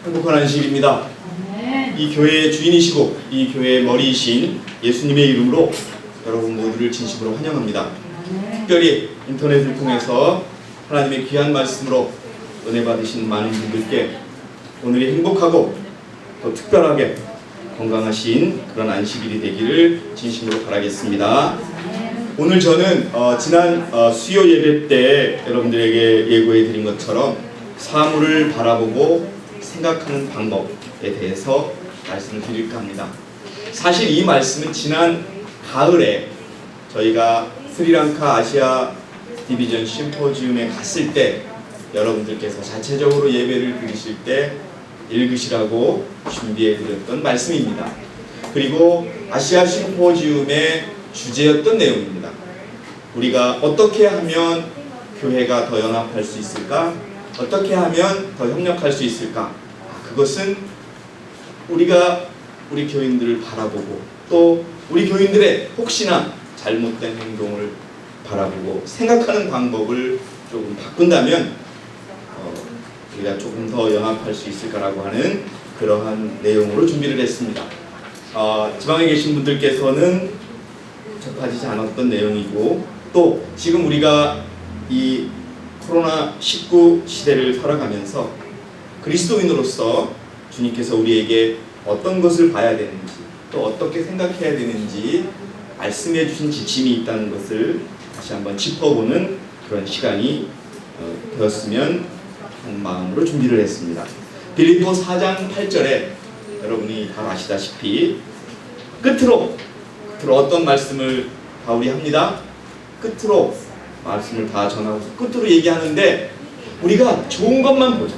행복한 안식입니다. 이 교회의 주인이시고 이 교회의 머리이신 예수님의 이름으로 여러분 모두를 진심으로 환영합니다. 특별히 인터넷을 통해서 하나님의 귀한 말씀으로 은혜 받으신 많은 분들께 오늘이 행복하고 또 특별하게 건강하신 그런 안식일이 되기를 진심으로 바라겠습니다. 오늘 저는 지난 수요 예배 때 여러분들에게 예고해 드린 것처럼 사물을 바라보고 생각하는 방법에 대해서 말씀을 드릴까 합니다. 사실 이 말씀은 지난 가을에 저희가 스리랑카 아시아 디비전 심포지움에 갔을 때 여러분들께서 자체적으로 예배를 드리실 때 읽으시라고 준비해 드렸던 말씀입니다. 그리고 아시아 심포지움의 주제였던 내용입니다. 우리가 어떻게 하면 교회가 더 연합할 수 있을까? 어떻게 하면 더 협력할 수 있을까? 그것은 우리가 우리 교인들을 바라보고 또 우리 교인들의 혹시나 잘못된 행동을 바라보고 생각하는 방법을 조금 바꾼다면 우리가 조금 더 연합할 수 있을까라고 하는 그러한 내용으로 준비를 했습니다. 지방에 계신 분들께서는 접하지 않았던 내용이고 또 지금 우리가 이 코로나19 시대를 살아가면서 그리스도인으로서 주님께서 우리에게 어떤 것을 봐야 되는지 또 어떻게 생각해야 되는지 말씀해 주신 지침이 있다는 것을 다시 한번 짚어보는 그런 시간이 되었으면 하는 마음으로 준비를 했습니다. 빌립보 4장 8절에 여러분이 다 아시다시피 끝으로 어떤 말씀을 바울이 합니다. 끝으로 말씀을 다 전하고 끝으로 얘기하는데 우리가 좋은 것만 보자,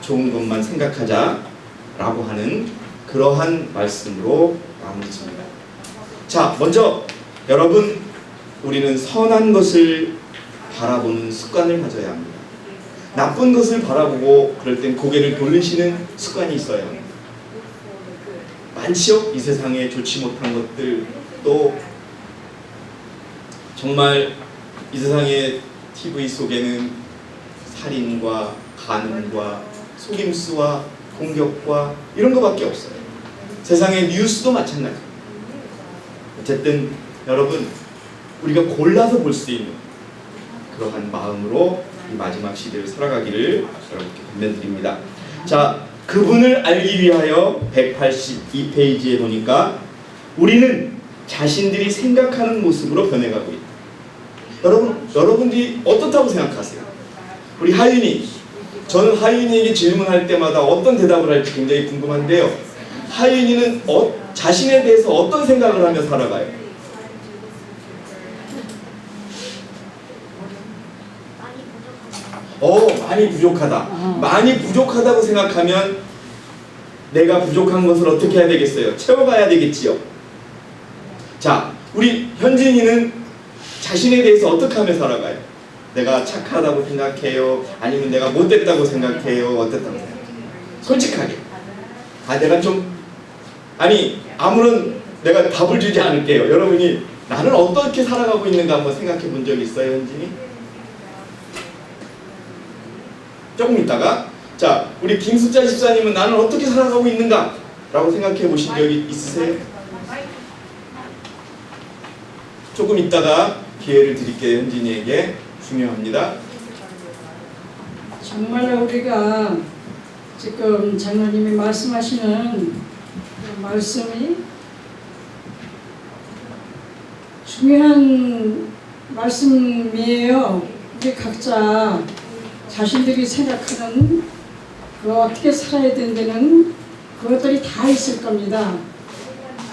좋은 것만 생각하자 라고 하는 그러한 말씀으로 마무리 짓습니다. 자, 먼저 여러분, 우리는 선한 것을 바라보는 습관을 가져야 합니다. 나쁜 것을 바라보고 그럴 땐 고개를 돌리시는 습관이 있어야 합니다. 많지요? 이 세상에 좋지 못한 것들, 또 정말 이 세상의 TV 속에는 살인과 간음과 속임수와 공격과 이런 것밖에 없어요. 세상의 뉴스도 마찬가지입니다. 어쨌든 여러분, 우리가 골라서 볼 수 있는 그러한 마음으로 이 마지막 시대를 살아가기를 여러분께 권면드립니다. 자, 그분을 알기 위하여 182페이지에 보니까 우리는 자신들이 생각하는 모습으로 변해가고 있다. 여러분들이 어떻다고 생각하세요? 우리 하윤이, 저는 하윤이에게 질문할 때마다 어떤 대답을 할지 굉장히 궁금한데요. 하윤이는 자신에 대해서 어떤 생각을 하며 살아가요? 많이 부족하다. 많이 부족하다고 생각하면 내가 부족한 것을 어떻게 해야 되겠어요? 채워가야 되겠지요. 자, 우리 현진이는 자신에 대해서 어떻게 하며 살아가요? 내가 착하다고 생각해요? 아니면 내가 못됐다고 생각해요? 어땠다고 생각해요? 솔직하게. 내가 아무런 내가 답을 주지 않을게요. 여러분이 나는 어떻게 살아가고 있는가 한번 생각해 본 적 있어요, 현진이? 조금 있다가, 자, 우리 김숙자 집사님은 나는 어떻게 살아가고 있는가? 라고 생각해 보신 적이 있으세요? 조금 있다가 기회를 드릴게요. 현진이에게. 중요합니다. 정말로 우리가 지금 장로님이 말씀하시는 그 말씀이 중요한 말씀이에요. 우리 각자 자신들이 생각하는 어떻게 살아야 된다는 그것들이 다 있을 겁니다.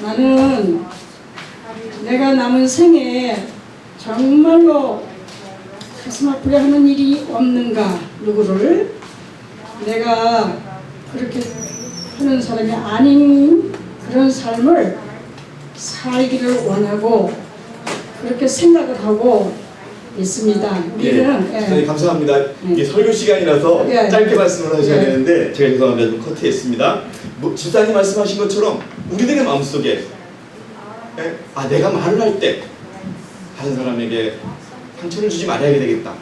나는 내가 남은 생에 정말로 가슴 아프게 하는 일이 없는가, 누구를 내가 그렇게 하는 사람이 아닌 그런 삶을 살기를 원하고 그렇게 생각을 하고 있습니다. 우리는 네, 감사합니다. 이게 설교 시간이라서 짧게 말씀을 하셔야 되는데 제가 죄송합니다. 좀 커트했습니다. 집사님 말씀하신 것처럼 우리들의 마음속에 내가 말을 할 때 다른 사람에게 상처를 주지 말아야 되겠다.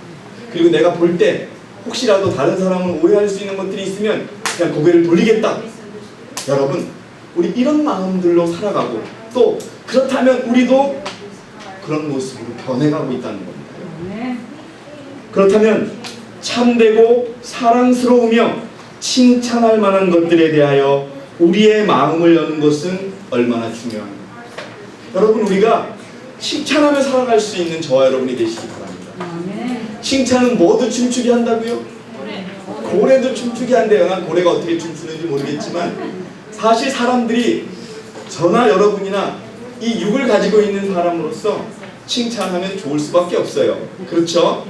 그리고 내가 볼 때 혹시라도 다른 사람을 오해할 수 있는 것들이 있으면 그냥 고개를 돌리겠다. 여러분, 우리 이런 마음들로 살아가고 또 그렇다면 우리도 그런 모습으로 변해가고 있다는 겁니다. 그렇다면 참되고 사랑스러우며 칭찬할 만한 것들에 대하여 우리의 마음을 여는 것은 얼마나 중요합니다. 여러분, 우리가 칭찬하며 살아갈 수 있는 저와 여러분이 되시기 바랍니다. 칭찬은 뭐도 춤추게 한다고요? 고래도 춤추게 한대요. 난 고래가 어떻게 춤추는지 모르겠지만 사실 사람들이 저나 여러분이나 이 육을 가지고 있는 사람으로서 칭찬하면 좋을 수밖에 없어요. 그렇죠?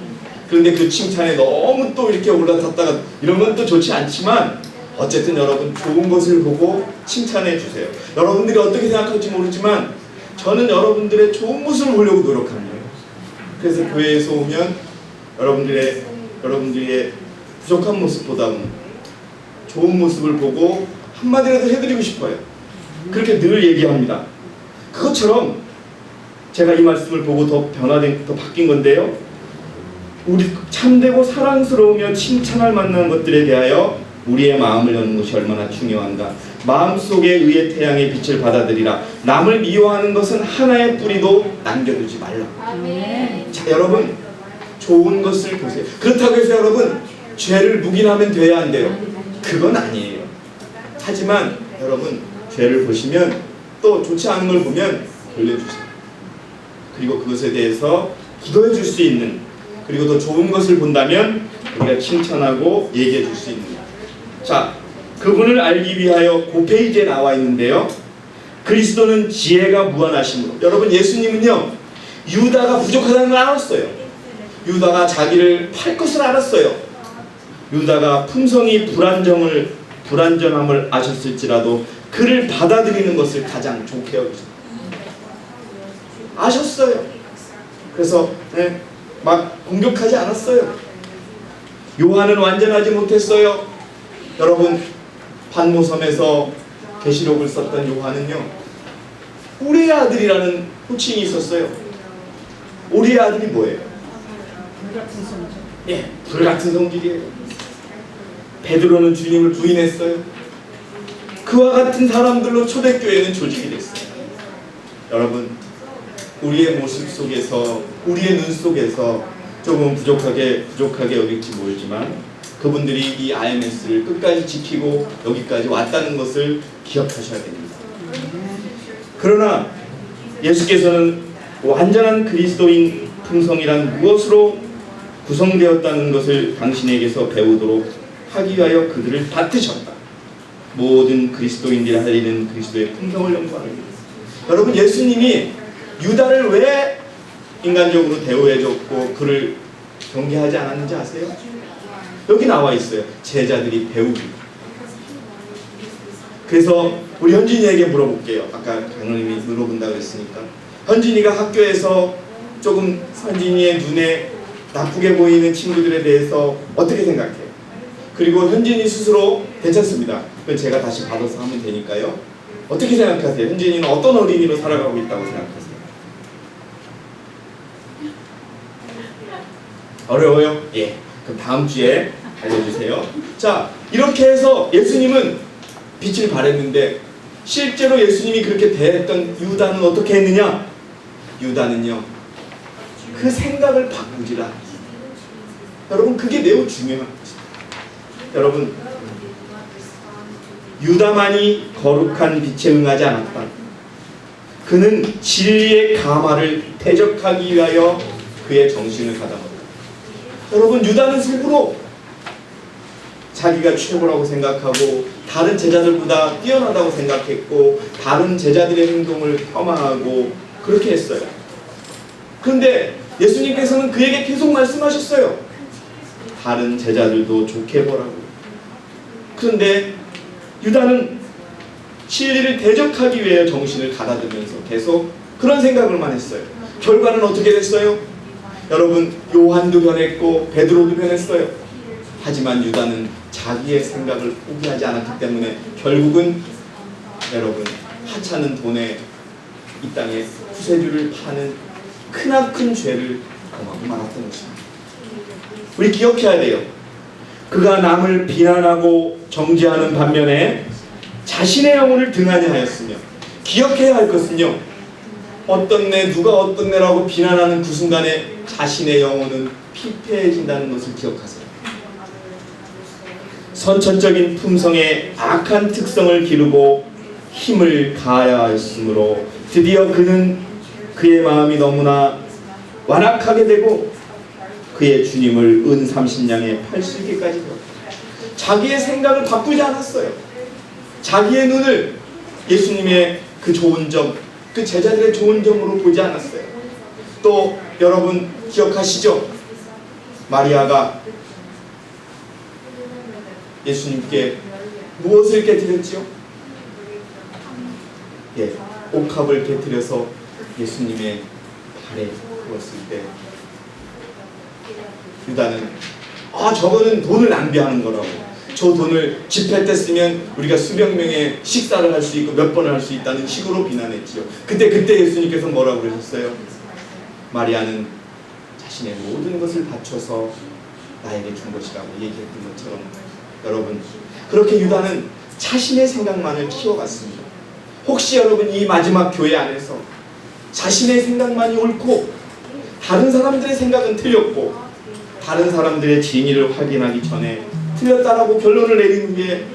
그런데 그 칭찬에 너무 또 이렇게 올라탔다가 이러면 또 좋지 않지만 어쨌든 여러분 좋은 것을 보고 칭찬해 주세요. 여러분들이 어떻게 생각할지 모르지만 저는 여러분들의 좋은 모습을 보려고 노력합니다. 그래서 교회에서 오면 여러분들의 부족한 모습보다는 좋은 모습을 보고 한마디라도 해드리고 싶어요. 그렇게 늘 얘기합니다. 그것처럼 제가 이 말씀을 보고 더 바뀐 건데요. 우리 참되고 사랑스러우며 칭찬할 만한 것들에 대하여 우리의 마음을 여는 것이 얼마나 중요한가. 마음속에 의의 태양의 빛을 받아들이라. 남을 미워하는 것은 하나의 뿌리도 남겨두지 말라. 자, 여러분 좋은 것을 보세요. 그렇다고 해서 여러분 죄를 묵인하면 돼야 안 돼요? 그건 아니에요. 하지만 여러분 죄를 보시면 또 좋지 않은 걸 보면 돌려주세요. 그리고 그것에 대해서 기도해 줄 수 있는, 그리고 더 좋은 것을 본다면 우리가 칭찬하고 얘기해 줄 수 있는. 자, 그분을 알기 위하여 그 페이지에 나와 있는데요. 그리스도는 지혜가 무한하심으로. 여러분 예수님은요 유다가 부족하다는 걸 알았어요. 유다가 자기를 팔 것을 알았어요. 유다가 품성이 불완전함을 아셨을지라도 그를 받아들이는 것을 가장 좋게 여기셨어요. 아셨어요. 그래서 막 공격하지 않았어요. 요한은 완전하지 못했어요. 여러분 반모섬에서 계시록을 썼던 요한은요 우리의 아들이라는 호칭이 있었어요. 우리의 아들이 뭐예요? 불같은 성질. 예, 불같은 성질이에요. 베드로는 주님을 부인했어요. 그와 같은 사람들로 초대교회는 조직이 됐어요. 여러분 우리의 모습 속에서, 우리의 눈 속에서 조금 부족하게 여길지 모르지만 그분들이 이 IMS를 끝까지 지키고 여기까지 왔다는 것을 기억하셔야 됩니다. 그러나 예수께서는 완전한 그리스도인 품성이란 무엇으로 구성되었다는 것을 당신에게서 배우도록 하기 위하여 그들을 다투셨다. 모든 그리스도인들이 할 일은 그리스도의 품성을 연구하는 것. 여러분 예수님이 유다를 왜 인간적으로 대우해줬고 그를 경계하지 않았는지 아세요? 여기 나와 있어요. 제자들이 배우기. 그래서 우리 현진이에게 물어볼게요. 아까 강로님이 물어본다고 했으니까 현진이가 학교에서 조금 현진이의 눈에 나쁘게 보이는 친구들에 대해서 어떻게 생각해요? 그리고 현진이 스스로 괜찮습니다. 그건 제가 다시 받아서 하면 되니까요. 어떻게 생각하세요? 현진이는 어떤 어린이로 살아가고 있다고 생각하세요? 어려워요? 예. 그럼 다음 주에 알려주세요. 자, 이렇게 해서 예수님은 빛을 발했는데 실제로 예수님이 그렇게 대했던 유다는 어떻게 했느냐? 유다는요 그 생각을 바꾸지라. 여러분 그게 매우 중요한 거죠. 여러분 유다만이 거룩한 빛에 응하지 않았다. 그는 진리의 가마를 대적하기 위하여 그의 정신을 가다먹었다. 여러분 유다는 속으로 자기가 최고라고 생각하고 다른 제자들보다 뛰어나다고 생각했고 다른 제자들의 행동을 폄하하고 그렇게 했어요. 그런데 예수님께서는 그에게 계속 말씀하셨어요. 다른 제자들도 좋게 보라고. 그런데 유다는 진리를 대적하기 위해 정신을 가다두면서 계속 그런 생각을만 했어요. 결과는 어떻게 됐어요? 여러분 요한도 변했고 베드로도 변했어요. 하지만 유다는 자기의 생각을 포기하지 않았기 때문에 결국은 여러분 하찮은 돈에 이 땅에 구세주를 파는 크나큰 죄를 범하고 말았던 것입니다. 우리 기억해야 돼요. 그가 남을 비난하고 정죄하는 반면에 자신의 영혼을 등한히 하였으며, 기억해야 할 것은요, 어떤 내 누가 어떤 내라고 비난하는 그 순간에 자신의 영혼은 피폐해진다는 것을 기억하세요. 선천적인 품성의 악한 특성을 기르고 힘을 가하여 하였으므로 드디어 그는 그의 마음이 너무나 완악하게 되고 그의 주님을 은 30냥에 팔 수 있게까지 되었다. 자기의 생각을 바꾸지 않았어요. 자기의 눈을 예수님의 그 좋은 점, 그 제자들의 좋은 점으로 보지 않았어요. 또 여러분 기억하시죠? 마리아가 예수님께 무엇을 깨뜨렸지요? 예, 옥합을 깨뜨려서 예수님의 발에 부었을 때 유다는 저거는 돈을 낭비하는 거라고, 저 돈을 집회 때 쓰면 우리가 수백 명의 식사를 할 수 있고 몇 번을 할 수 있다는 식으로 비난했지요. 그때 예수님께서 뭐라고 그러셨어요? 마리아는 자신의 모든 것을 바쳐서 나에게 준 것이라고 얘기했던 것처럼, 여러분 그렇게 유다는 자신의 생각만을 키워갔습니다. 혹시 여러분 이 마지막 교회 안에서 자신의 생각만이 옳고 다른 사람들의 생각은 틀렸고 다른 사람들의 진위를 확인하기 전에 틀렸다라고 결론을 내린 후에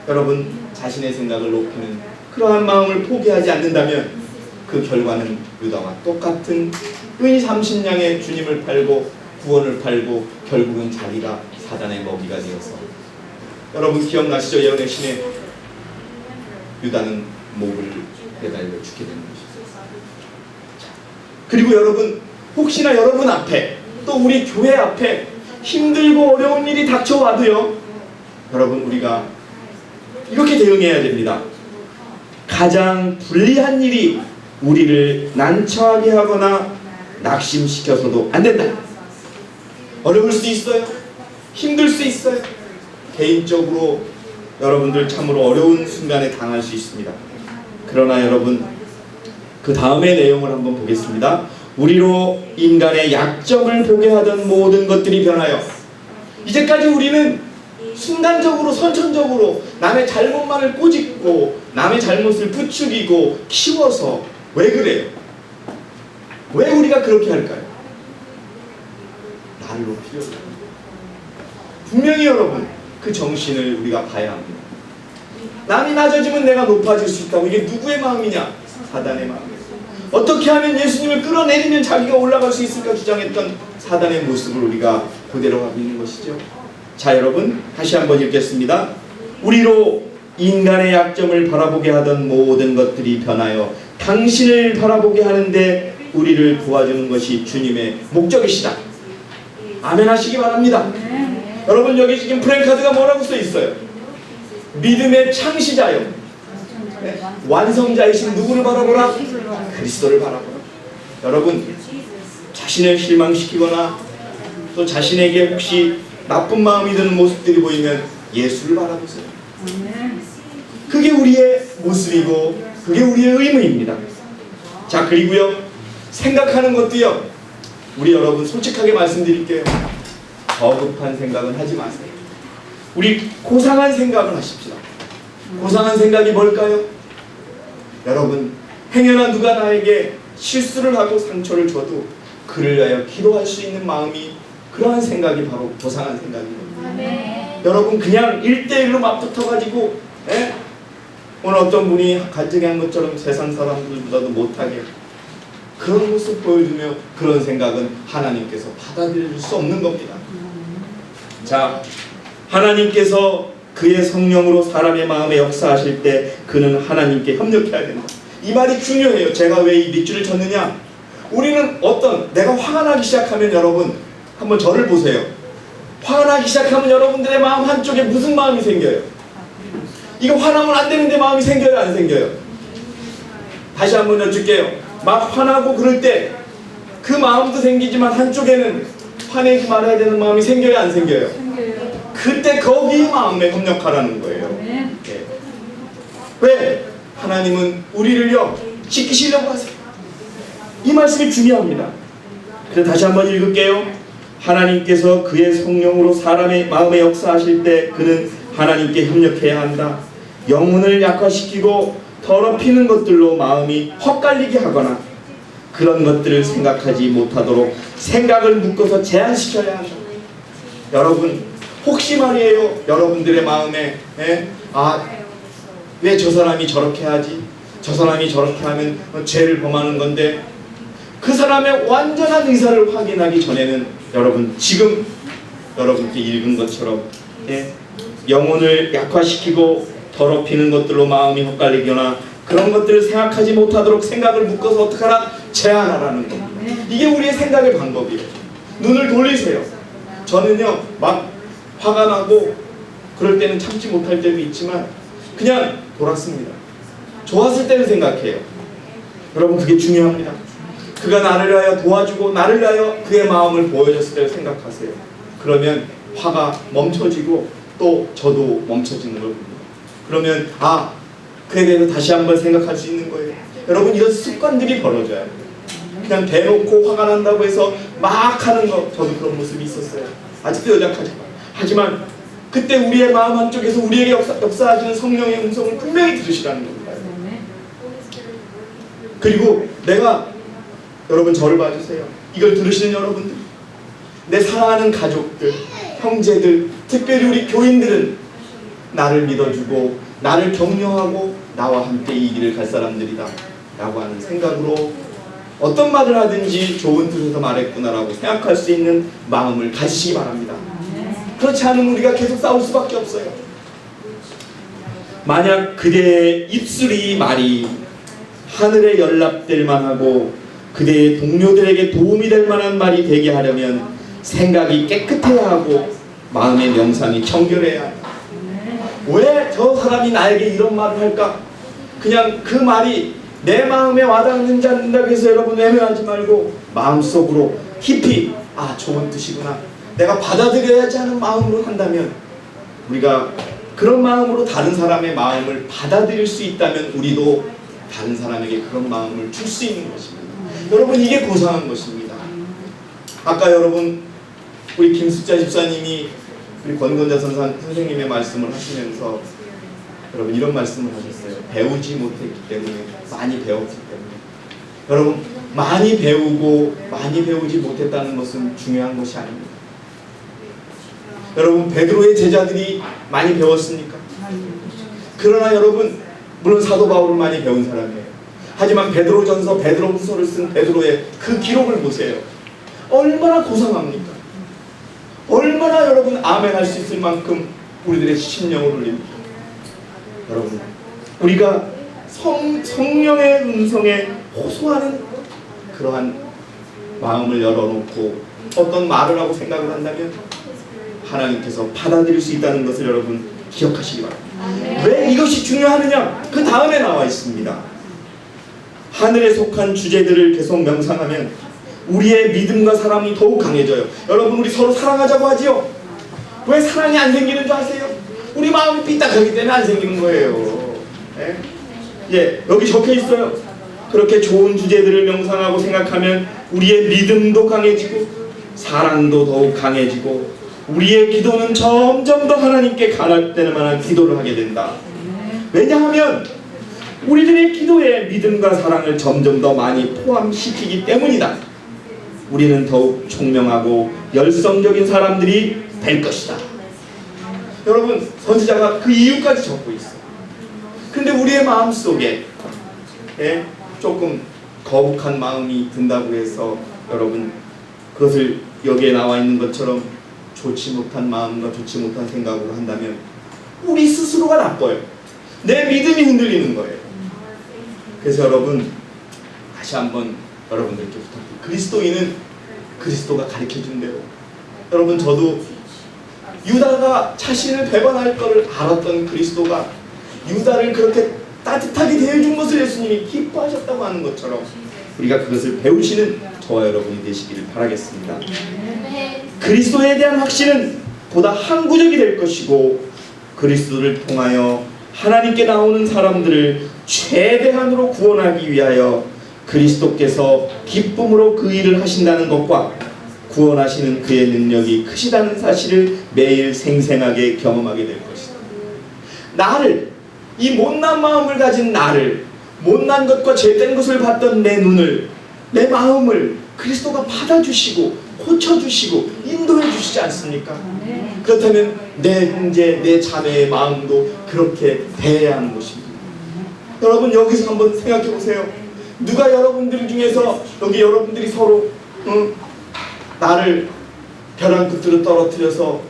여러분 자신의 생각을 높이는 그러한 마음을 포기하지 않는다면 그 결과는 유다와 똑같은 의 30냥의 주님을 팔고 구원을 팔고 결국은 자기가 사단의 먹이가 되어서, 여러분 기억나시죠? 예언의 신에 유다는 목을 매달려 죽게 되는 것입니다. 그리고 여러분 혹시나 여러분 앞에 또 우리 교회 앞에 힘들고 어려운 일이 닥쳐와도요, 여러분 우리가 이렇게 대응해야 됩니다. 가장 불리한 일이 우리를 난처하게 하거나 낙심시켜서도 안 된다. 어려울 수 있어요. 힘들 수 있어요. 개인적으로 여러분들 참으로 어려운 순간에 당할 수 있습니다. 그러나 여러분 그 다음의 내용을 한번 보겠습니다. 우리로 인간의 약점을 보게 하던 모든 것들이 변하여, 이제까지 우리는 순간적으로 선천적으로 남의 잘못만을 꼬집고 남의 잘못을 부추기고 키워서, 왜 그래요? 왜 우리가 그렇게 할까요? 나를 높이려고. 분명히 여러분 그 정신을 우리가 봐야 합니다. 남이 낮아지면 내가 높아질 수 있다고. 이게 누구의 마음이냐? 사단의 마음이에요. 어떻게 하면 예수님을 끌어내리면 자기가 올라갈 수 있을까 주장했던 사단의 모습을 우리가 그대로 하고 있는 것이죠. 자 여러분 다시 한번 읽겠습니다. 우리로 인간의 약점을 바라보게 하던 모든 것들이 변하여 당신을 바라보게 하는데 우리를 도와주는 것이 주님의 목적이시다. 아멘 하시기 바랍니다. 여러분 여기 지금 프랭카드가 뭐라고 써 있어요? 믿음의 창시자요, 네? 완성자이신 누구를 바라보라? 그리스도를 바라보라. 여러분 자신을 실망시키거나 또 자신에게 혹시 나쁜 마음이 드는 모습들이 보이면 예수를 바라보세요. 그게 우리의 모습이고 그게 우리의 의무입니다. 자 그리고요 생각하는 것도요, 우리 여러분 솔직하게 말씀드릴게요. 저급한 생각은 하지 마세요. 우리 고상한 생각을 하십시다. 고상한 생각이 뭘까요? 여러분 행여나 누가 나에게 실수를 하고 상처를 줘도 그를 위하여 기도할 수 있는 마음이, 그러한 생각이 바로 고상한 생각입니다. 여러분 그냥 1대1로 맞붙어가지고 오늘 어떤 분이 간증이 한 것처럼 세상 사람들보다도 못하게 그런 모습 보여주며, 그런 생각은 하나님께서 받아들일 수 없는 겁니다. 자 하나님께서 그의 성령으로 사람의 마음에 역사하실 때 그는 하나님께 협력해야 된다. 이 말이 중요해요. 제가 왜 이 밑줄을 쳤느냐, 우리는 내가 화가 나기 시작하면, 여러분 한번 저를 보세요. 화가 나기 시작하면 여러분들의 마음 한쪽에 무슨 마음이 생겨요? 이거 화나면 안 되는데 마음이 생겨요, 안 생겨요? 다시 한번 여쭐게요. 막 화나고 그럴 때 그 마음도 생기지만 한쪽에는 화내지 말아야 되는 마음이 생겨요, 안 생겨요? 그때 거기 마음에 협력하라는 거예요. 네. 왜? 하나님은 우리를요 지키시려고 하세요. 이 말씀이 중요합니다. 그래서 다시 한번 읽을게요. 하나님께서 그의 성령으로 사람의 마음에 역사하실 때 그는 하나님께 협력해야 한다. 영혼을 약화시키고 더럽히는 것들로 마음이 헛갈리게 하거나 그런 것들을 생각하지 못하도록 생각을 묶어서 제한시켜야 한다. 여러분 혹시 말이에요, 여러분들의 마음에 왜 저 사람이 저렇게 하지? 저 사람이 저렇게 하면 죄를 범하는 건데, 그 사람의 완전한 의사를 확인하기 전에는 여러분 지금 여러분께 읽은 것처럼 영혼을 약화시키고 더럽히는 것들로 마음이 헛갈리거나 그런 것들을 생각하지 못하도록 생각을 묶어서 어떻게 하라? 제한하라는 겁니다. 이게 우리의 생각의 방법이에요. 눈을 돌리세요. 저는요 막 화가 나고 그럴 때는 참지 못할 때도 있지만 그냥 돌았습니다. 좋았을 때는 생각해요. 여러분 그게 중요합니다. 그가 나를 위하여 도와주고 나를 위하여 그의 마음을 보여줬을 때를 생각하세요. 그러면 화가 멈춰지고 또 저도 멈춰지는 걸 봅니다. 그러면 그에 대해서 다시 한번 생각할 수 있는 거예요. 여러분 이런 습관들이 벌어져야 돼요. 그냥 대놓고 화가 난다고 해서 막 하는 거, 저도 그런 모습이 있었어요. 아직도 연약하지만. 하지만 그때 우리의 마음 한쪽에서 우리에게 역사하시는 성령의 음성을 분명히 들으시라는 겁니다. 그리고 여러분 저를 봐주세요. 이걸 들으시는 여러분들, 내 사랑하는 가족들, 형제들, 특별히 우리 교인들은 나를 믿어주고 나를 격려하고 나와 함께 이 길을 갈 사람들이다 라고 하는 생각으로 어떤 말을 하든지 좋은 뜻에서 말했구나라고 생각할 수 있는 마음을 가지시기 바랍니다. 그렇지 않으면 우리가 계속 싸울 수밖에 없어요. 만약 그대의 입술이 말이 하늘에 연락될 만하고 그대의 동료들에게 도움이 될 만한 말이 되게 하려면 생각이 깨끗해야 하고 마음의 명상이 청결해야 합니다. 왜 저 사람이 나에게 이런 말을 할까? 그냥 그 말이 내 마음에 와닿는지 않는다고 해서 여러분 외면하지 말고 마음속으로 깊이 좋은 뜻이구나, 내가 받아들여야지 하는 마음으로 한다면, 우리가 그런 마음으로 다른 사람의 마음을 받아들일 수 있다면 우리도 다른 사람에게 그런 마음을 줄 수 있는 것입니다. 여러분 이게 고상한 것입니다. 아까 여러분 우리 김숙자 집사님이 우리 권건자 선생님의 말씀을 하시면서 여러분 이런 말씀을 하셨어요. 배우지 못했기 때문에, 많이 배웠기 때문에. 여러분 많이 배우고 많이 배우지 못했다는 것은 중요한 것이 아닙니다. 여러분 베드로의 제자들이 많이 배웠습니까? 그러나 여러분 물론 사도 바울을 많이 배운 사람이에요. 하지만 베드로전서, 베드로후서를 쓴 베드로의 그 기록을 보세요. 얼마나 고상합니까? 얼마나 여러분 아멘 할 수 있을 만큼 우리들의 심령을 울립니다. 여러분 우리가 성령의 음성에 호소하는 그러한 마음을 열어놓고 어떤 말을 하고 생각을 한다면 하나님께서 받아들일 수 있다는 것을 여러분 기억하시기 바랍니다. 왜 이것이 중요하느냐? 그 다음에 나와 있습니다. 하늘에 속한 주제들을 계속 명상하면 우리의 믿음과 사랑이 더욱 강해져요. 여러분 우리 서로 사랑하자고 하지요? 왜 사랑이 안 생기는 줄 아세요? 우리 마음이 삐딱하기 때문에 안 생기는 거예요. 여기 적혀 있어요. 그렇게 좋은 주제들을 명상하고 생각하면 우리의 믿음도 강해지고 사랑도 더욱 강해지고 우리의 기도는 점점 더 하나님께 간합될 만한 기도를 하게 된다. 왜냐하면 우리들의 기도에 믿음과 사랑을 점점 더 많이 포함시키기 때문이다. 우리는 더욱 총명하고 열성적인 사람들이 될 것이다. 여러분 선지자가 그 이유까지 적고 있어요. 근데 우리의 마음속에 조금 거북한 마음이 든다고 해서 여러분 그것을 여기에 나와 있는 것처럼 좋지 못한 마음과 좋지 못한 생각으로 한다면 우리 스스로가 나빠요. 내 믿음이 흔들리는 거예요. 그래서 여러분 다시 한번 여러분들께 부탁드립니다. 그리스도인은 그리스도가 가르쳐준 대로, 여러분 저도 유다가 자신을 배반할 것을 알았던 그리스도가 유다를 그렇게 따뜻하게 대해준 것을 예수님이 기뻐하셨다고 하는 것처럼 우리가 그것을 배우시는 저와 여러분이 되시기를 바라겠습니다. 그리스도에 대한 확신은 보다 항구적이 될 것이고 그리스도를 통하여 하나님께 나오는 사람들을 최대한으로 구원하기 위하여 그리스도께서 기쁨으로 그 일을 하신다는 것과 구원하시는 그의 능력이 크시다는 사실을 매일 생생하게 경험하게 될 것이다. 나를, 이 못난 마음을 가진 나를, 못난 것과 죄된 것을 봤던 내 눈을, 내 마음을 그리스도가 받아주시고 고쳐주시고 인도해 주시지 않습니까? 그렇다면 내 형제, 내 자매의 마음도 그렇게 대해야 하는 것입니다. 여러분, 여기서 한번 생각해 보세요. 누가 여러분들 중에서, 여기 여러분들이 서로 나를 벼랑 끝으로 떨어뜨려서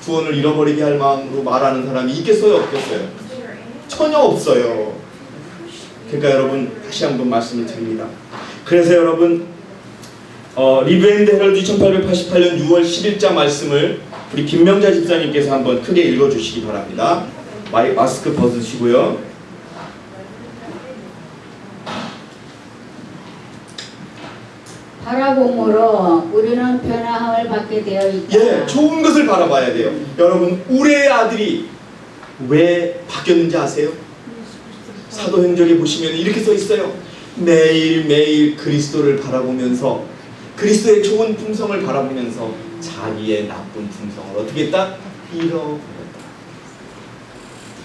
구원을 잃어버리게 할 마음으로 말하는 사람이 있겠어요, 없겠어요? 전혀 없어요. 그러니까 여러분, 다시 한번 말씀을 드립니다. 그래서 여러분, 리브 앤드 헤럴드 1888년 6월 10일자 말씀을 우리 김명자 집사님께서 한번 크게 읽어주시기 바랍니다. 마스크 벗으시고요. 바라봄으로 우리는 변화함을 받게 되어 있다. 예, 좋은 것을 바라봐야 돼요. 여러분, 우리의 아들이 왜 바뀌었는지 아세요? 사도행전에 보시면 이렇게 써 있어요. 매일매일 그리스도를 바라보면서, 그리스도의 좋은 품성을 바라보면서 자기의 나쁜 품성을 어떻게 했다? 잃어버렸다.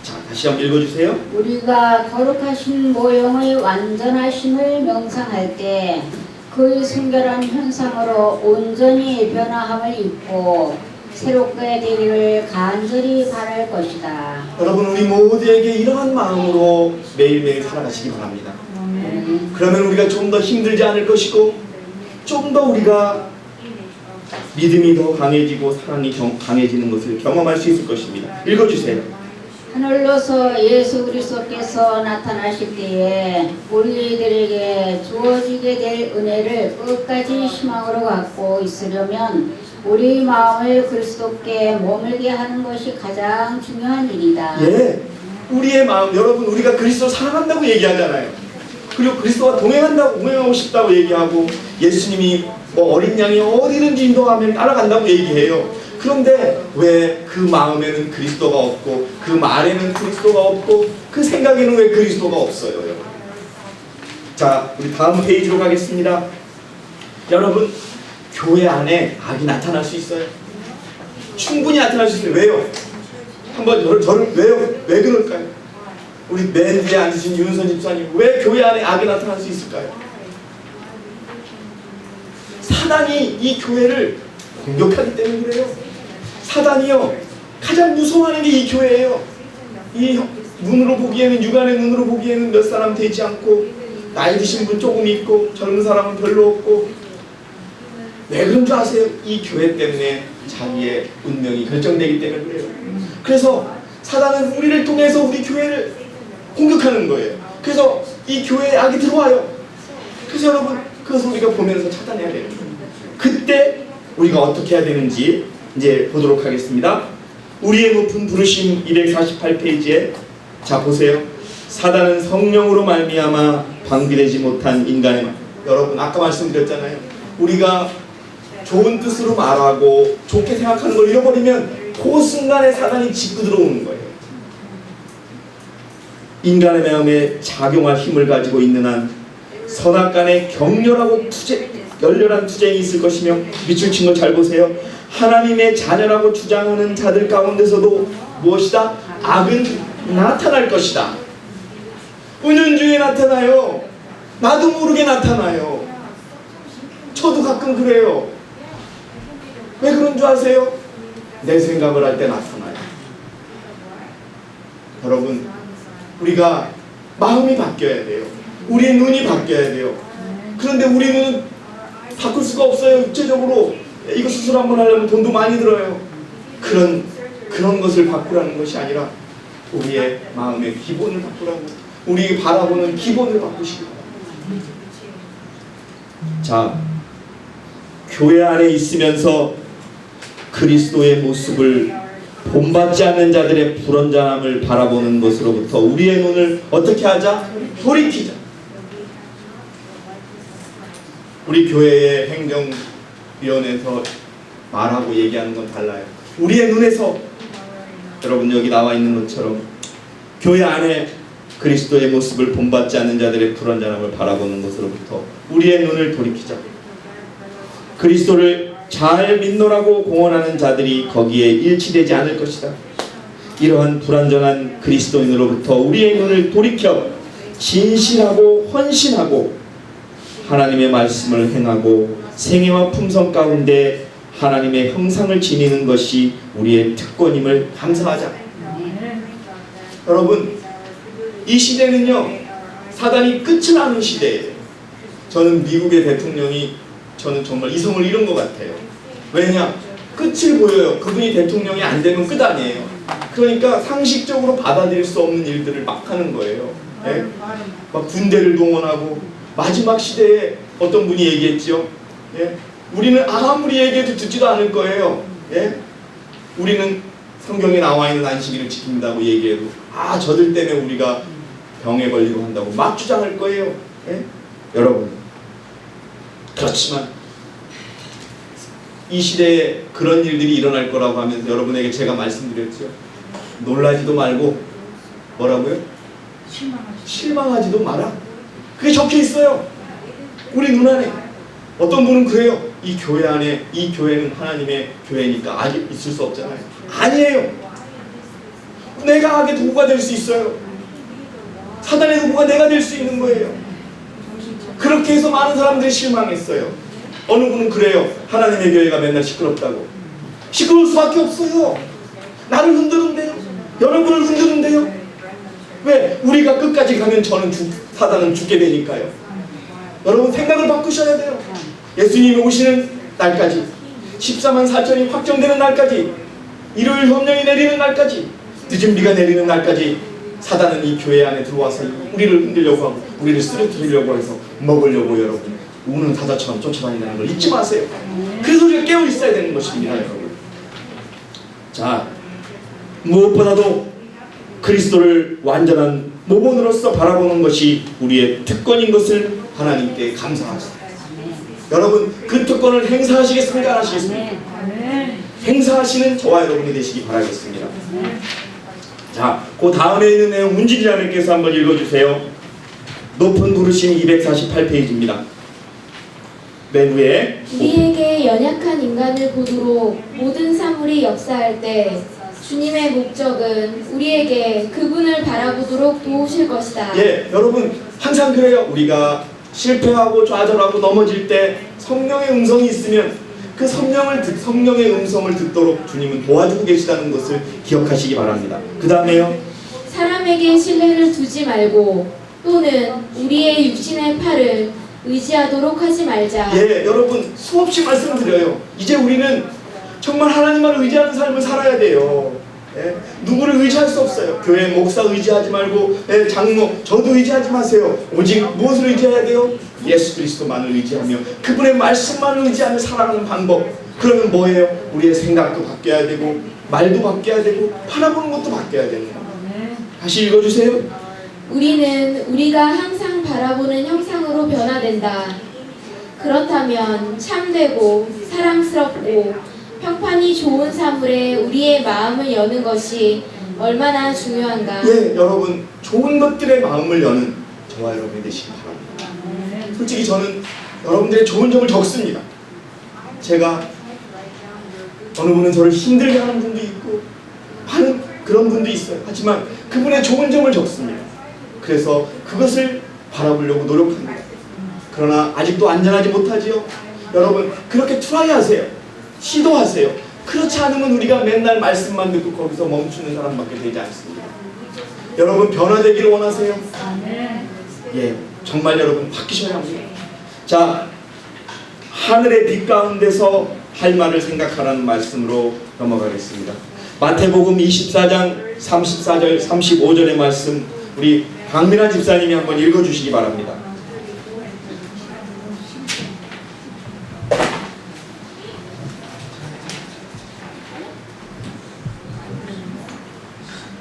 자, 다시 한번 읽어주세요. 우리가 거룩하신 모형의 완전하심을 명상할 때 그의 순결한 현상으로 온전히 변화함을 입고 새롭게 되기를 간절히 바랄 것이다. 여러분, 우리 모두에게 이러한 마음으로 매일매일 살아가시기 바랍니다. 그러면 우리가 좀 더 힘들지 않을 것이고, 좀 더 우리가 믿음이 더 강해지고 사랑이 강해지는 것을 경험할 수 있을 것입니다. 읽어주세요. 하늘로서 예수 그리스도께서 나타나실 때에 우리들에게 주어지게 될 은혜를 끝까지 희망으로 갖고 있으려면 우리 마음을 그리스도께 머물게 하는 것이 가장 중요한 일이다. 예, 우리의 마음, 여러분, 우리가 그리스도 사랑한다고 얘기하잖아요. 그리고 그리스도와 동행하고 싶다고 얘기하고, 예수님이 어린 양이 어디든지 인도하면 따라간다고 얘기해요. 그런데 왜 그 마음에는 그리스도가 없고, 그 말에는 그리스도가 없고, 그 생각에는 왜 그리스도가 없어요, 여러분? 자, 우리 다음 페이지로 가겠습니다. 여러분, 교회 안에 악이 나타날 수 있어요. 충분히 나타날 수 있어요. 왜요? 한번 저를 왜요? 왜 그럴까요? 우리 맨 뒤에 앉으신 윤선 집사님, 왜 교회 안에 악이 나타날 수 있을까요? 사단이 이 교회를 공격하기 때문에 그래요. 사단이요, 가장 무서워하는 게 이 교회예요. 이 눈으로 보기에는, 육안의 눈으로 보기에는 몇 사람 되지 않고, 나이 드신 분 조금 있고, 젊은 사람은 별로 없고. 왜 그런 줄 아세요? 이 교회 때문에 자기의 운명이 결정되기 때문에 그래요. 그래서 사단은 우리를 통해서 우리 교회를 공격하는 거예요. 그래서 이 교회에 악이 들어와요. 그래서 여러분, 그것을 우리가 보면서 차단해야 되는 거예요. 그때 우리가 어떻게 해야 되는지 이제 보도록 하겠습니다. 우리의 높은 부르심 248페이지에, 자 보세요. 사단은 성령으로 말미암아 방비되지 못한 인간의 말. 여러분, 아까 말씀드렸잖아요. 우리가 좋은 뜻으로 말하고 좋게 생각하는 걸 잃어버리면 그 순간에 사단이 짚고 들어오는 거예요. 인간의 마음에 작용할 힘을 가지고 있는 한 선악간에 열렬한 투쟁이 있을 것이며, 밑줄 친 거 잘 보세요. 하나님의 자녀라고 주장하는 자들 가운데서도 무엇이다? 악은 나타날 것이다. 은연중에 나타나요. 나도 모르게 나타나요. 저도 가끔 그래요. 왜 그런 줄 아세요? 내 생각을 할 때 나타나요. 여러분, 우리가 마음이 바뀌어야 돼요. 우리의 눈이 바뀌어야 돼요. 그런데 우리 눈은 바꿀 수가 없어요. 육체적으로 이거 수술 한번 하려면 돈도 많이 들어요. 그런 것을 바꾸라는 것이 아니라 우리의 마음의 기본을 바꾸라고, 우리 바라보는 기본을 바꾸시고. 자, 교회 안에 있으면서 그리스도의 모습을 본받지 않는 자들의 불완전함을 바라보는 것으로부터 우리의 눈을 어떻게 하자? 돌이키자. 우리 교회의 행정위원회에서 말하고 얘기하는 건 달라요. 우리의 눈에서, 여러분 여기 나와 있는 것처럼 교회 안에 그리스도의 모습을 본받지 않는 자들의 불완전함을 바라보는 것으로부터 우리의 눈을 돌이키자. 그리스도를 잘 믿노라고 공언하는 자들이 거기에 일치되지 않을 것이다. 이러한 불완전한 그리스도인으로부터 우리의 눈을 돌이켜 진실하고 헌신하고 하나님의 말씀을 행하고 생애와 품성 가운데 하나님의 형상을 지니는 것이 우리의 특권임을 감사하자. 여러분, 이 시대는요, 사단이 끝을 아는 시대예요. 저는 미국의 대통령이 저는 정말 이성을 잃은 것 같아요. 왜냐? 끝을 보여요. 그분이 대통령이 안 되면 끝 아니에요. 그러니까 상식적으로 받아들일 수 없는 일들을 막 하는 거예요. 예? 막 군대를 동원하고 마지막 시대에 어떤 분이 얘기했죠. 예? 우리는 아무리 얘기해도 듣지도 않을 거예요. 예? 우리는 성경에 나와 있는 안식일을 지킨다고 얘기해도 저들 때문에 우리가 병에 걸리고 한다고 막 주장할 거예요. 예? 여러분, 그렇지만 이 시대에 그런 일들이 일어날 거라고 하면서 여러분에게 제가 말씀드렸죠. 놀라지도 말고 뭐라고요? 실망하지도 마라. 그게 적혀 있어요. 우리 눈 안에. 어떤 분은 그래요. 이 교회 안에, 이 교회는 하나님의 교회니까 악이 있을 수 없잖아요. 아니에요. 내가 악의 도구가 될 수 있어요. 사단의 도구가 내가 될 수 있는 거예요. 그렇게 해서 많은 사람들이 실망했어요. 어느 분은 그래요. 하나님의 교회가 맨날 시끄럽다고. 시끄러울 수밖에 없어요. 나를 흔드는데요. 여러분을 흔드는데요. 왜? 우리가 끝까지 가면 사단은 죽게 되니까요. 여러분 생각을 바꾸셔야 돼요. 예수님이 오시는 날까지, 14만 4천이 확정되는 날까지, 일요일 협령이 내리는 날까지, 늦은 비가 내리는 날까지 사단은 이 교회 안에 들어와서 우리를 흔들려고 하고 우리를 쓰러뜨리려고 해서 먹으려고 여러분 우는 사자처럼 쫓아다닌다는 걸 잊지 마세요. 그래서 우리가 깨어 있어야 되는 것입니다, 여러분. 자, 무엇보다도 그리스도를 완전한 모본으로서 바라보는 것이 우리의 특권인 것을 하나님께 감사하십니다. 여러분, 그 특권을 행사하시겠습니까? 안 하시겠습니까? 행사하시는 저와 여러분이 되시기 바라겠습니다. 자, 그 다음에 있는 내용 문지기자님께서 한번 읽어주세요. 높은 부르심 248페이지입니다. 맨 위에 우리에게 연약한 인간을 보도록 모든 사물이 역사할 때 주님의 목적은 우리에게 그분을 바라보도록 도우실 것이다. 예, 여러분 항상 그래요. 우리가 실패하고 좌절하고 넘어질 때 성령의 음성이 있으면 그 성령의 음성을 듣도록 주님은 도와주고 계시다는 것을 기억하시기 바랍니다. 그 다음에요. 사람에게 신뢰를 두지 말고 또는 우리의 육신의 팔을 의지하도록 하지 말자. 예, 여러분 수없이 말씀드려요. 이제 우리는 정말 하나님만 의지하는 삶을 살아야 돼요. 예? 누구를 의지할 수 없어요. 교회 목사 의지하지 말고, 장로 저도 의지하지 마세요. 오직 무엇을 의지해야 돼요? 예수 그리스도만을 의지하며 그분의 말씀만을 의지하며 살아가는 방법. 그러면 뭐예요? 우리의 생각도 바뀌어야 되고 말도 바뀌어야 되고 바라보는 것도 바뀌어야 되는 거예요. 다시 읽어주세요. 우리는 우리가 항상 바라보는 형상으로 변화된다. 그렇다면 참되고 사랑스럽고 평판이 좋은 사물에 우리의 마음을 여는 것이 얼마나 중요한가. 예, 여러분 좋은 것들의 마음을 여는 저와 여러분이 되시기 바랍니다. 솔직히 저는 여러분들의 좋은 점을 적습니다. 제가 어느 분은 저를 힘들게 하는 분도 있고 하는 그런 분도 있어요. 하지만 그분의 좋은 점을 적습니다. 그래서 그것을 바라보려고 노력합니다. 그러나 아직도 안전하지 못하지요. 여러분 그렇게 트라이 하세요. 시도하세요. 그렇지 않으면 우리가 맨날 말씀만 듣고 거기서 멈추는 사람밖에 되지 않습니다. 여러분 변화되기를 원하세요? 예, 정말 여러분 바뀌셔야 합니다. 자, 하늘의 빛 가운데서 할 말을 생각하라는 말씀으로 넘어가겠습니다. 마태복음 24장 34절 35절의 말씀 우리 강민아 집사님이 한번 읽어주시기 바랍니다.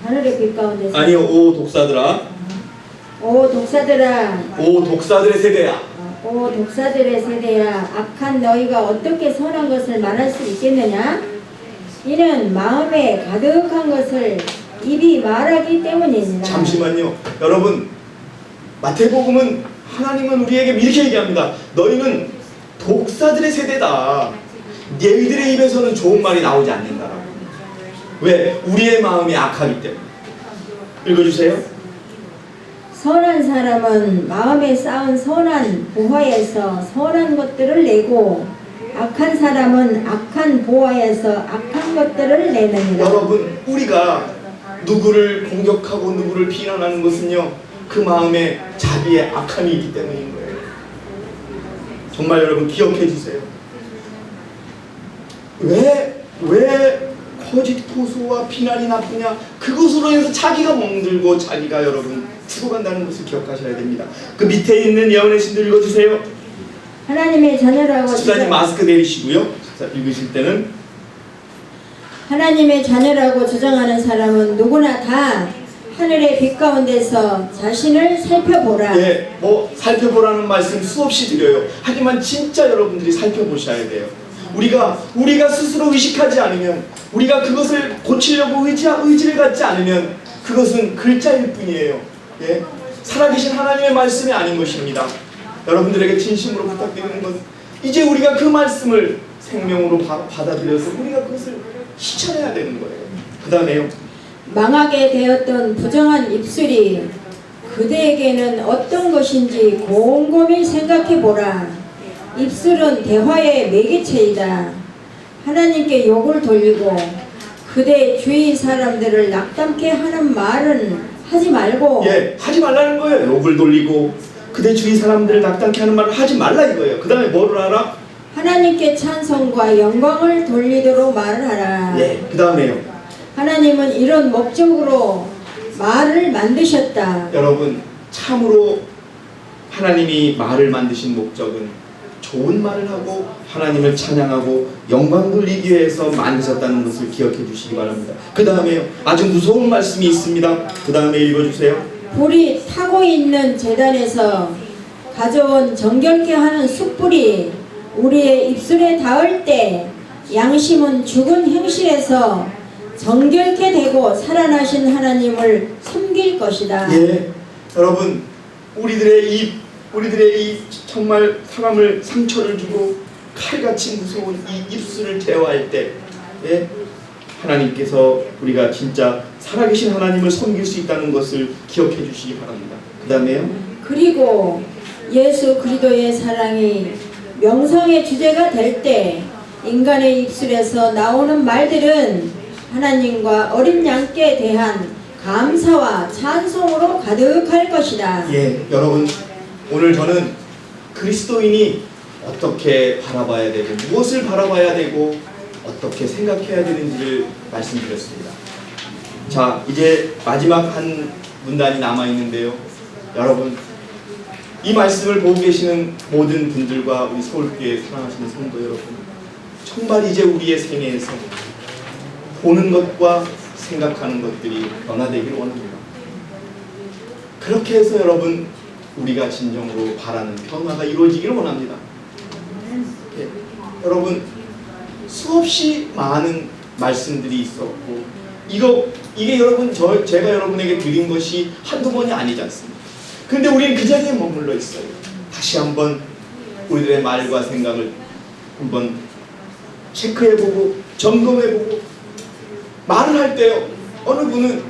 하늘의 빛 가운데서 아니요, 오 독사들아. 오 독사들아, 오 독사들의 세대야. 오 독사들의 세대야, 악한 너희가 어떻게 선한 것을 말할 수 있겠느냐? 이는 마음에 가득한 것을 입이 말하기 때문이니라. 잠시만요. 여러분 마태복음은 하나님은 우리에게 이렇게 얘기합니다. 너희는 독사들의 세대다. 너희들의 입에서는 좋은 말이 나오지 않는다라고. 왜? 우리의 마음이 악하기 때문에. 읽어주세요. 선한 사람은 마음에 쌓은 선한 보화에서 선한 것들을 내고 악한 사람은 악한 보화에서 악한 것들을 내느니라. 여러분, 우리가 누구를 공격하고 누구를 비난하는 것은요, 그 마음에 자기의 악함이 있기 때문인 거예요. 정말 여러분 기억해 주세요. 왜 거짓 고소와 비난이 나쁘냐? 그것으로 인해서 자기가 멍들고 자기가 여러분 죽어간다는 것을 기억하셔야 됩니다. 그 밑에 있는 예언의 신들 읽어주세요. 하나님의 자녀라고 수사님 마스크 내리시고요. 자, 읽으실 때는 하나님의 자녀라고 주장하는 사람은 누구나 다 하늘의 빛 가운데서 자신을 살펴보라. 예, 뭐 살펴보라는 말씀 수없이 드려요. 하지만 진짜 여러분들이 살펴보셔야 돼요. 우리가 스스로 의식하지 않으면, 우리가 그것을 고치려고 의지를 갖지 않으면 그것은 글자일 뿐이에요. 예? 살아계신 하나님의 말씀이 아닌 것입니다. 여러분들에게 진심으로 부탁드리는 것은 이제 우리가 그 말씀을 생명으로 받아들여서 우리가 그것을 실천해야 되는 거예요. 그 다음에요. 망하게 되었던 부정한 입술이 그대에게는 어떤 것인지 곰곰이 생각해보라. 입술은 대화의 매개체이다. 하나님께 욕을 돌리고 그대 주위 사람들을 낙담케 하는 말은 하지 말고. 예, 하지 말라는 거예요. 욕을 돌리고 그대 주위 사람들을 낙담케 하는 말을 하지 말라 이거예요. 그 다음에 뭐를 하라? 하나님께 찬송과 영광을 돌리도록 말하라. 예, 그 다음에요. 하나님은 이런 목적으로 말을 만드셨다. 여러분, 참으로 하나님이 말을 만드신 목적은 좋은 말을 하고 하나님을 찬양하고 영광 돌리기 위해서 만드셨다는 것을 기억해 주시기 바랍니다. 그 다음에요. 아주 무서운 말씀이 있습니다. 그 다음에 읽어주세요. 불이 타고 있는 제단에서 가져온 정결케 하는 숯불이 우리의 입술에 닿을 때 양심은 죽은 행실에서 정결케 되고 살아나신 하나님을 섬길 것이다. 예, 여러분, 우리들의 입 정말 사람을 상처를 주고 칼같이 무서운 이 입술을 제어할 때, 예, 하나님께서 우리가 진짜 살아계신 하나님을 섬길 수 있다는 것을 기억해 주시기 바랍니다. 그 다음에요. 그리고 예수 그리스도의 사랑이 명성의 주제가 될 때 인간의 입술에서 나오는 말들은 하나님과 어린 양께 대한 감사와 찬송으로 가득할 것이다. 예, 여러분, 오늘 저는 그리스도인이 어떻게 바라봐야 되고 무엇을 바라봐야 되고 어떻게 생각해야 되는지를 말씀드렸습니다. 자, 이제 마지막 한 문단이 남아있는데요. 여러분, 이 말씀을 보고 계시는 모든 분들과 우리 서울교회 사랑하시는 성도 여러분, 정말 이제 우리의 생애에서 보는 것과 생각하는 것들이 변화되기를 원합니다. 그렇게 해서 여러분, 우리가 진정으로 바라는 변화가 이루어지기를 원합니다. 예, 여러분, 수없이 많은 말씀들이 있었고 이게 여러분 제가 여러분에게 드린 것이 한두 번이 아니지 않습니까? 그런데 우리는 그 자리에 머물러 있어요. 다시 한번 우리들의 말과 생각을 한번 체크해보고 점검해보고 말을 할 때요, 어느 분은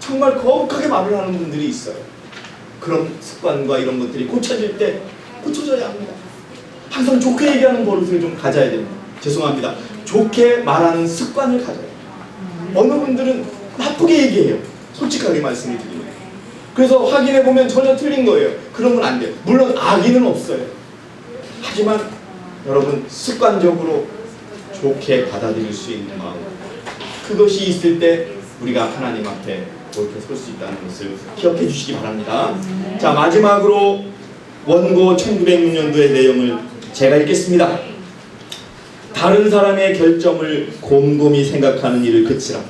정말 거룩하게 말을 하는 분들이 있어요. 그런 습관과 이런 것들이 고쳐질 때 고쳐져야 합니다. 항상 좋게 얘기하는 버릇을 좀 가져야 됩니다. 죄송합니다. 좋게 말하는 습관을 가져야 돼요. 어느 분들은 나쁘게 얘기해요. 솔직하게 말씀을 드리면. 그래서 확인해보면 전혀 틀린 거예요. 그러면 안 돼요. 물론 악의는 없어요. 하지만 여러분, 습관적으로 좋게 받아들일 수 있는 마음, 그것이 있을 때 우리가 하나님 앞에 옳게 설 수 있다는 것을 기억해 주시기 바랍니다. 자, 마지막으로 원고 1906년도의 내용을 제가 읽겠습니다. 다른 사람의 결정을 곰곰이 생각하는 일을 그치라.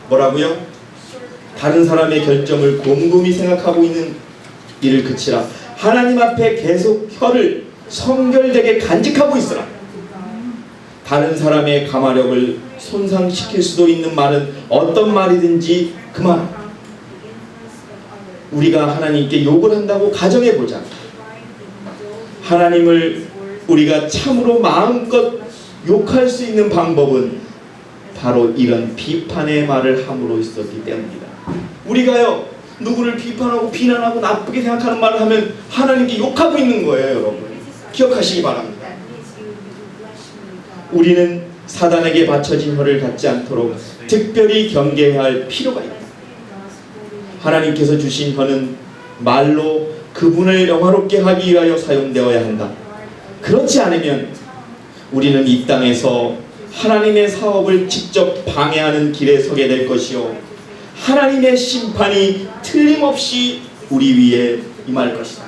뭐라고요? 다른 사람의 결정을 곰곰이 생각하고 있는 일을 그치라. 하나님 앞에 계속 혀를 성결되게 간직하고 있으라. 다른 사람의 감화력을 손상시킬 수도 있는 말은 어떤 말이든지 그만. 우리가 하나님께 욕을 한다고 가정해보자. 하나님을 우리가 참으로 마음껏 욕할 수 있는 방법은 바로 이런 비판의 말을 함으로 있었기 때문입니다. 우리가요, 누구를 비판하고 비난하고 나쁘게 생각하는 말을 하면 하나님께 욕하고 있는 거예요, 여러분. 기억하시기 바랍니다. 우리는 사단에게 받쳐진 혀를 갖지 않도록 특별히 경계해야 할 필요가 있다. 하나님께서 주신 혀는 말로 그분을 영화롭게 하기 위하여 사용되어야 한다. 그렇지 않으면 우리는 이 땅에서 하나님의 사업을 직접 방해하는 길에 서게 될 것이요, 하나님의 심판이 틀림없이 우리 위에 임할 것이다.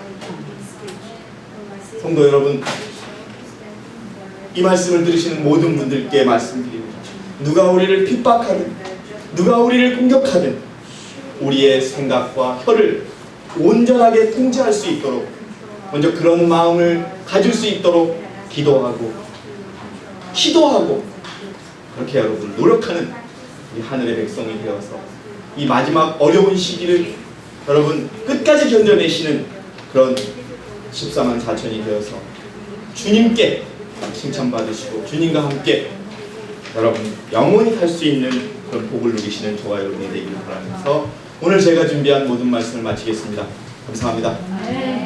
성도 여러분, 이 말씀을 들으시는 모든 분들께 말씀드립니다. 누가 우리를 핍박하든 누가 우리를 공격하든 우리의 생각과 혀를 온전하게 통제할 수 있도록, 먼저 그런 마음을 가질 수 있도록 기도하고 그렇게 여러분 노력하는 이 하늘의 백성이 되어서 이 마지막 어려운 시기를 여러분 끝까지 견뎌내시는 그런 14만 4천이 되어서 주님께 칭찬받으시고 주님과 함께 여러분 영원히 갈 수 있는 그런 복을 누리시는 저와 여러분이 되기를 바라면서 오늘 제가 준비한 모든 말씀을 마치겠습니다. 감사합니다.